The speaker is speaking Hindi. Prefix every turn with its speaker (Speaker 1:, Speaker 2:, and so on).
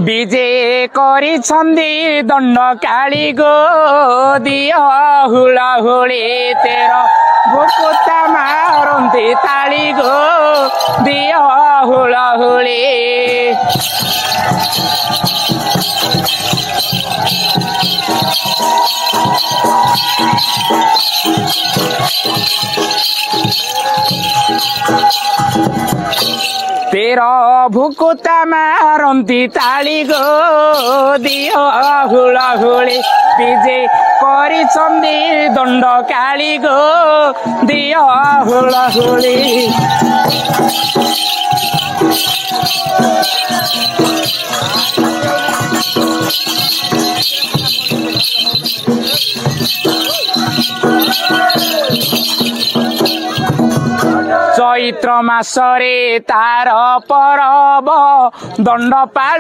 Speaker 1: विजे करिछन्दी दण्ड काली गो दियो हुलाहुली तेर भुकुता मारन्ती ताली गो दियो हुलाहुली तेर भुकुता मारन्ती ताली गो दियो हुलाहुली विजे करिछन्दी दण्ड काली गो दियो हुलाहुली चैत्र मासरे तार परब दण्ड पालु